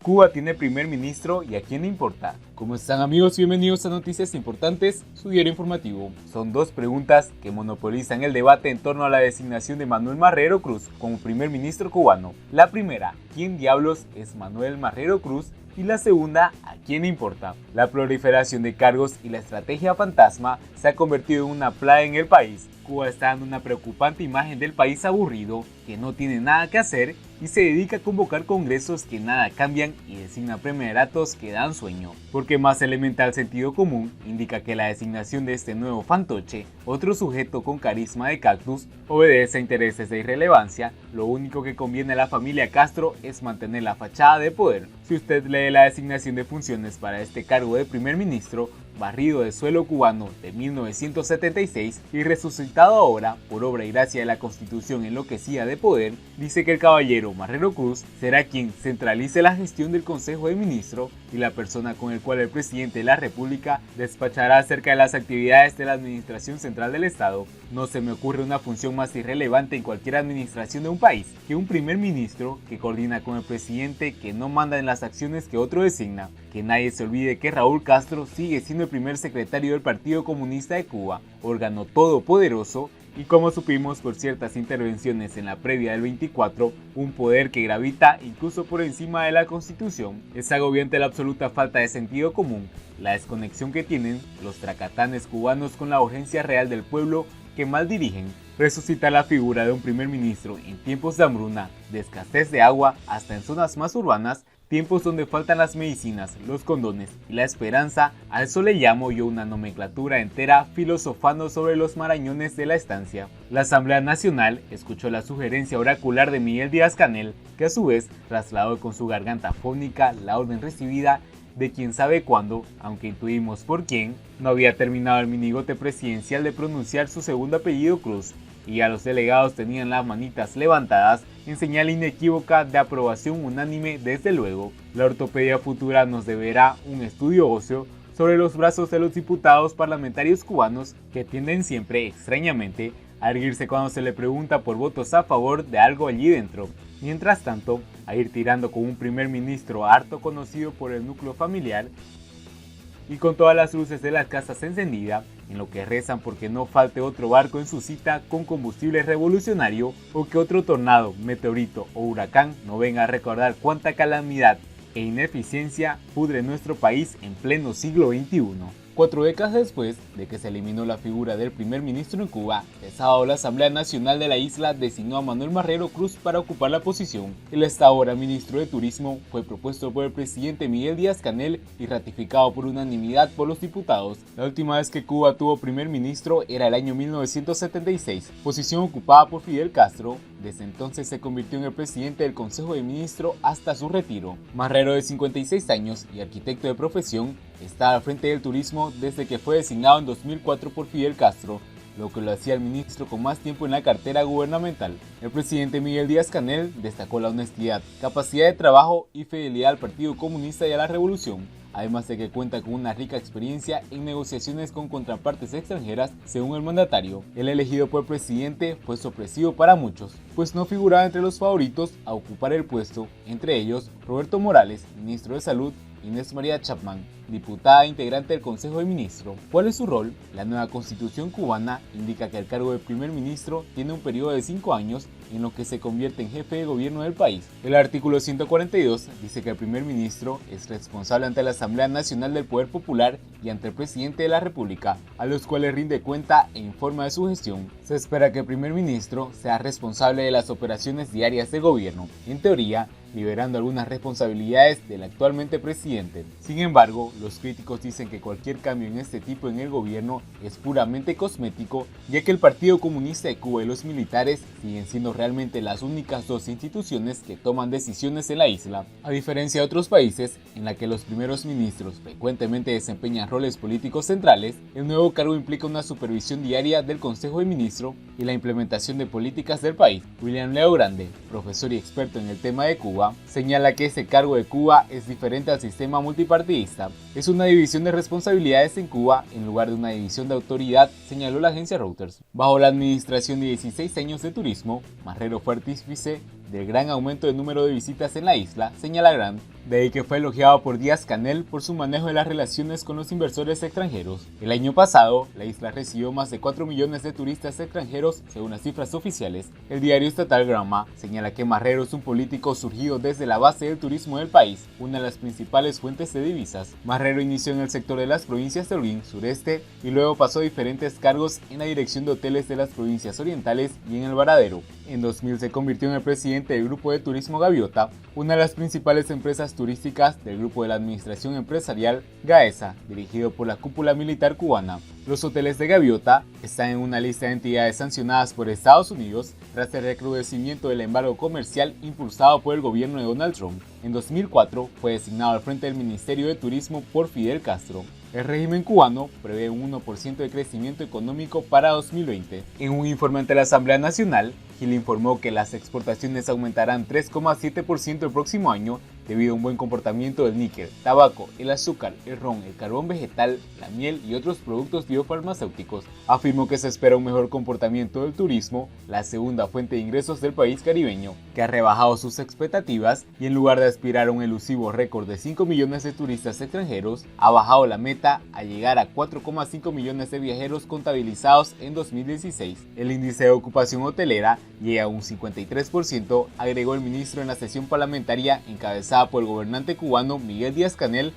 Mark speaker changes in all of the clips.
Speaker 1: Cuba tiene primer ministro y a quién le importa. ¿Cómo están, amigos? Bienvenidos a Noticias Importantes, su diario informativo. Son dos preguntas que monopolizan el debate en torno a la designación de Manuel Marrero Cruz como primer ministro cubano. La primera, ¿quién diablos es Manuel Marrero Cruz? Y la segunda, ¿a quién le importa? La proliferación de cargos y la estrategia fantasma se ha convertido en una plaga en el país. Cuba está dando una preocupante imagen del país aburrido, que no tiene nada que hacer y se dedica a convocar congresos que nada cambian y designa primeratos que dan sueño. Porque más elemental sentido común indica que la designación de este nuevo fantoche, otro sujeto con carisma de cactus, obedece a intereses de irrelevancia. Lo único que conviene a la familia Castro es mantener la fachada de poder. Si usted lee la designación de funciones para este cargo de primer ministro, barrido de suelo cubano de 1976 y resucitado ahora por obra y gracia de la Constitución enloquecida de poder, dice que el caballero Marrero Cruz será quien centralice la gestión del Consejo de Ministros y la persona con el cual el presidente de la República despachará acerca de las actividades de la Administración Central del Estado. No se me ocurre una función más irrelevante en cualquier administración de un país que un primer ministro que coordina con el presidente, que no manda en las acciones que otro designa. Que nadie se olvide que Raúl Castro sigue siendo el primer secretario del Partido Comunista de Cuba, órgano todopoderoso, y como supimos por ciertas intervenciones en la previa del 24, un poder que gravita incluso por encima de la Constitución. Es agobiante la absoluta falta de sentido común, la desconexión que tienen los tracatanes cubanos con la urgencia real del pueblo que mal dirigen. Resucitar la figura de un primer ministro en tiempos de hambruna, de escasez de agua, hasta en zonas más urbanas, tiempos donde faltan las medicinas, los condones y la esperanza, a eso le llamo yo una nomenclatura entera filosofando sobre los marañones de la estancia. La Asamblea Nacional escuchó la sugerencia oracular de Miguel Díaz-Canel, que a su vez trasladó con su garganta fónica la orden recibida de quién sabe cuándo, aunque intuimos por quién. No había terminado el minigote presidencial de pronunciar su segundo apellido Cruz, y ya los delegados tenían las manitas levantadas en señal inequívoca de aprobación unánime. Desde luego, la ortopedia futura nos deberá un estudio óseo sobre los brazos de los diputados parlamentarios cubanos, que tienden siempre, extrañamente, a erguirse cuando se le pregunta por votos a favor de algo allí dentro. Mientras tanto, a ir tirando con un primer ministro harto conocido por el núcleo familiar y con todas las luces de las casas encendidas, en lo que rezan porque no falte otro barco en su cita con combustible revolucionario, o que otro tornado, meteorito o huracán no venga a recordar cuánta calamidad e ineficiencia pudre nuestro país en pleno siglo XXI. 4 décadas después de que se eliminó la figura del primer ministro en Cuba, el sábado la Asamblea Nacional de la isla designó a Manuel Marrero Cruz para ocupar la posición. El hasta ahora ministro de Turismo fue propuesto por el presidente Miguel Díaz-Canel y ratificado por unanimidad por los diputados. La última vez que Cuba tuvo primer ministro era el año 1976, posición ocupada por Fidel Castro. Desde entonces se convirtió en el presidente del Consejo de Ministros hasta su retiro. Marrero, de 56 años y arquitecto de profesión, está al frente del turismo desde que fue designado en 2004 por Fidel Castro, lo que lo hacía el ministro con más tiempo en la cartera gubernamental. El presidente Miguel Díaz-Canel destacó la honestidad, capacidad de trabajo y fidelidad al Partido Comunista y a la Revolución, además de que cuenta con una rica experiencia en negociaciones con contrapartes extranjeras. Según el mandatario, el elegido por presidente fue sorpresivo para muchos, pues no figuraba entre los favoritos a ocupar el puesto, entre ellos Roberto Morales, ministro de Salud, Inés María Chapman, diputada e integrante del Consejo de Ministros. ¿Cuál es su rol? La nueva Constitución cubana indica que el cargo de primer ministro tiene un periodo de 5 años en lo que se convierte en jefe de gobierno del país. El artículo 142 dice que el primer ministro es responsable ante la Asamblea Nacional del Poder Popular y ante el presidente de la República, a los cuales rinde cuenta e informa de su gestión. Se espera que el primer ministro sea responsable de las operaciones diarias del gobierno, en teoría, liberando algunas responsabilidades del actualmente presidente. Sin embargo, los críticos dicen que cualquier cambio en este tipo en el gobierno es puramente cosmético, ya que el Partido Comunista de Cuba y los militares siguen siendo realmente las únicas dos instituciones que toman decisiones en la isla. A diferencia de otros países, en la que los primeros ministros frecuentemente desempeñan roles políticos centrales, el nuevo cargo implica una supervisión diaria del Consejo de Ministros y la implementación de políticas del país. William Leo Grande, profesor y experto en el tema de Cuba, señala que este cargo de Cuba es diferente al sistema multipartidista. Es una división de responsabilidades en Cuba en lugar de una división de autoridad, señaló la agencia Reuters. Bajo la administración de 16 años de turismo, Marrero fue artífice del gran aumento del número de visitas en la isla, señala Grant. De ahí que fue elogiado por Díaz-Canel por su manejo de las relaciones con los inversores extranjeros. El año pasado, la isla recibió más de 4 millones de turistas extranjeros, según las cifras oficiales. El diario estatal Granma señala que Marrero es un político surgido desde la base del turismo del país, una de las principales fuentes de divisas. Marrero inició en el sector de las provincias de Holguín, sureste, y luego pasó diferentes cargos en la dirección de hoteles de las provincias orientales y en el Varadero. En 2000 se convirtió en el presidente del Grupo de Turismo Gaviota, una de las principales empresas turísticas del Grupo de la Administración Empresarial GAESA, dirigido por la cúpula militar cubana. Los hoteles de Gaviota están en una lista de entidades sancionadas por Estados Unidos tras el recrudecimiento del embargo comercial impulsado por el gobierno de Donald Trump. En 2004 fue designado al frente del Ministerio de Turismo por Fidel Castro. El régimen cubano prevé un 1% de crecimiento económico para 2020. En un informe ante la Asamblea Nacional, Gil informó que las exportaciones aumentarán 3,7% el próximo año debido a un buen comportamiento del níquel, tabaco, el azúcar, el ron, el carbón vegetal, la miel y otros productos biofarmacéuticos. Afirmó que se espera un mejor comportamiento del turismo, la segunda fuente de ingresos del país caribeño, que ha rebajado sus expectativas y en lugar de aspirar a un elusivo récord de 5 millones de turistas extranjeros, ha bajado la meta a llegar a 4,5 millones de viajeros contabilizados en 2016. El índice de ocupación hotelera llega a un 53%, agregó el ministro en la sesión parlamentaria encabezada por el gobernante cubano Miguel Díaz-Canel,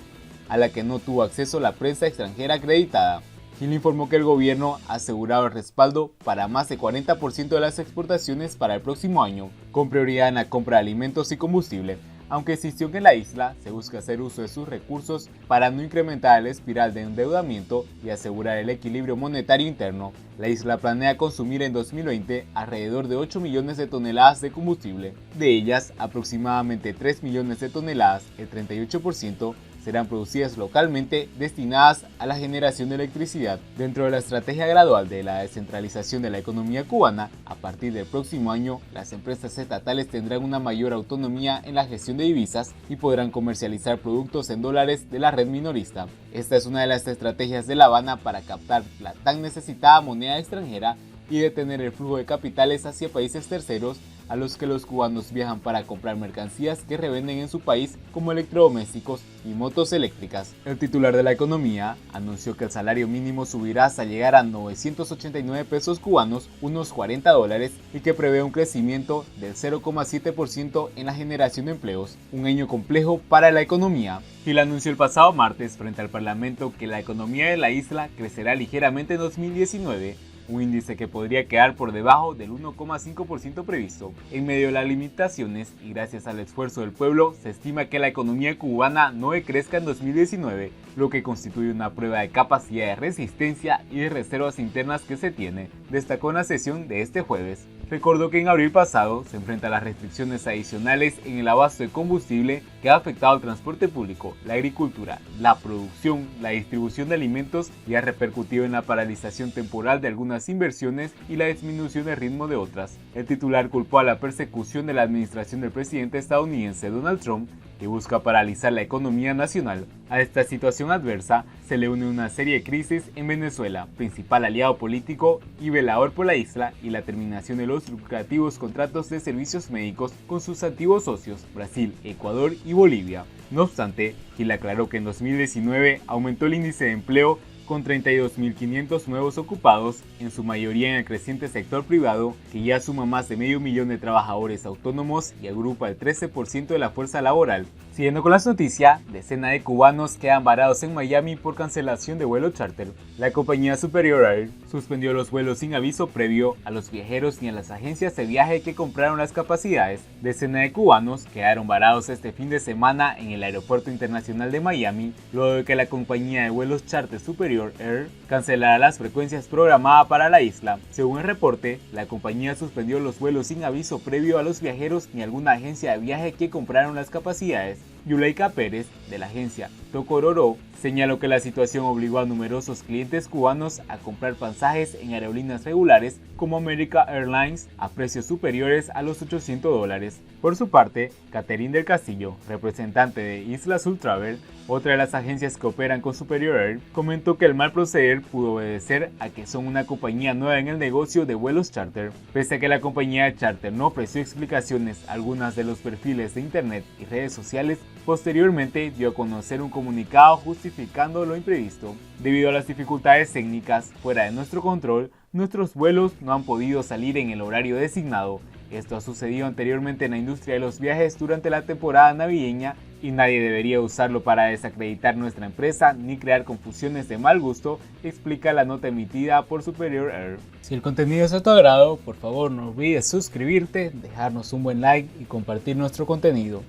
Speaker 1: a la que no tuvo acceso la prensa extranjera acreditada. Gil informó que el gobierno ha asegurado el respaldo para más de 40% de las exportaciones para el próximo año, con prioridad en la compra de alimentos y combustible, aunque insistió que en la isla se busca hacer uso de sus recursos para no incrementar la espiral de endeudamiento y asegurar el equilibrio monetario interno. La isla planea consumir en 2020 alrededor de 8 millones de toneladas de combustible. De ellas, aproximadamente 3 millones de toneladas, el 38%, serán producidas localmente destinadas a la generación de electricidad. Dentro de la estrategia gradual de la descentralización de la economía cubana, a partir del próximo año, las empresas estatales tendrán una mayor autonomía en la gestión de divisas y podrán comercializar productos en dólares de la red minorista. Esta es una de las estrategias de La Habana para captar la tan necesitada moneda extranjera y detener el flujo de capitales hacia países terceros a los que los cubanos viajan para comprar mercancías que revenden en su país como electrodomésticos y motos eléctricas. El titular de la economía anunció que el salario mínimo subirá hasta llegar a 989 pesos cubanos, unos $40, y que prevé un crecimiento del 0,7% en la generación de empleos, un año complejo para la economía. Gil anunció el pasado martes frente al Parlamento que la economía de la isla crecerá ligeramente en 2019, un índice que podría quedar por debajo del 1,5% previsto. En medio de las limitaciones y gracias al esfuerzo del pueblo, se estima que la economía cubana no decrezca en 2019, lo que constituye una prueba de capacidad de resistencia y de reservas internas que se tiene, destacó en la sesión de este jueves. Recordó que en abril pasado se enfrenta a las restricciones adicionales en el abasto de combustible que ha afectado al transporte público, la agricultura, la producción, la distribución de alimentos y ha repercutido en la paralización temporal de algunas inversiones y la disminución de ritmo de otras. El titular culpó a la persecución de la administración del presidente estadounidense Donald Trump, que busca paralizar la economía nacional. A esta situación adversa se le une una serie de crisis en Venezuela, principal aliado político y velador por la isla, y la terminación de los lucrativos contratos de servicios médicos con sus antiguos socios, Brasil, Ecuador y Bolivia. No obstante, Gil aclaró que en 2019 aumentó el índice de empleo con 32.500 nuevos ocupados, en su mayoría en el creciente sector privado, que ya suma más de medio millón de trabajadores autónomos y agrupa el 13% de la fuerza laboral. Siguiendo con las noticias, decenas de cubanos quedan varados en Miami por cancelación de vuelo charter. La compañía Superior Air suspendió los vuelos sin aviso previo a los viajeros ni a las agencias de viaje que compraron las capacidades. Decenas de cubanos quedaron varados este fin de semana en el Aeropuerto Internacional de Miami, luego de que la compañía de vuelos charter Superior Air cancelara las frecuencias programadas para la isla. Según el reporte, la compañía suspendió los vuelos sin aviso previo a los viajeros ni a alguna agencia de viaje que compraron las capacidades. Yuleika Pérez, de la agencia Tocororo, señaló que la situación obligó a numerosos clientes cubanos a comprar pasajes en aerolíneas regulares como America Airlines a precios superiores a los $800. Por su parte, Catherine del Castillo, representante de Isla Azul Travel, otra de las agencias que operan con Superior Air, comentó que el mal proceder pudo obedecer a que son una compañía nueva en el negocio de vuelos charter. Pese a que la compañía de charter no ofreció explicaciones a algunas de los perfiles de internet y redes sociales, posteriormente dio a conocer un comunicado justificando lo imprevisto. Debido a las dificultades técnicas fuera de nuestro control, nuestros vuelos no han podido salir en el horario designado. Esto ha sucedido anteriormente en la industria de los viajes durante la temporada navideña y nadie debería usarlo para desacreditar nuestra empresa ni crear confusiones de mal gusto, explica la nota emitida por Superior Air. Si el contenido es de tu agrado, por favor no olvides suscribirte, dejarnos un buen like y compartir nuestro contenido.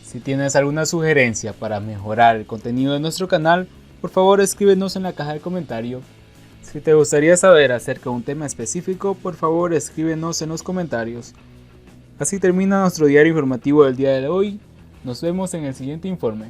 Speaker 1: Si tienes alguna sugerencia para mejorar el contenido de nuestro canal, por favor escríbenos en la caja de comentarios. Si te gustaría saber acerca de un tema específico, por favor escríbenos en los comentarios. Así termina nuestro diario informativo del día de hoy. Nos vemos en el siguiente informe.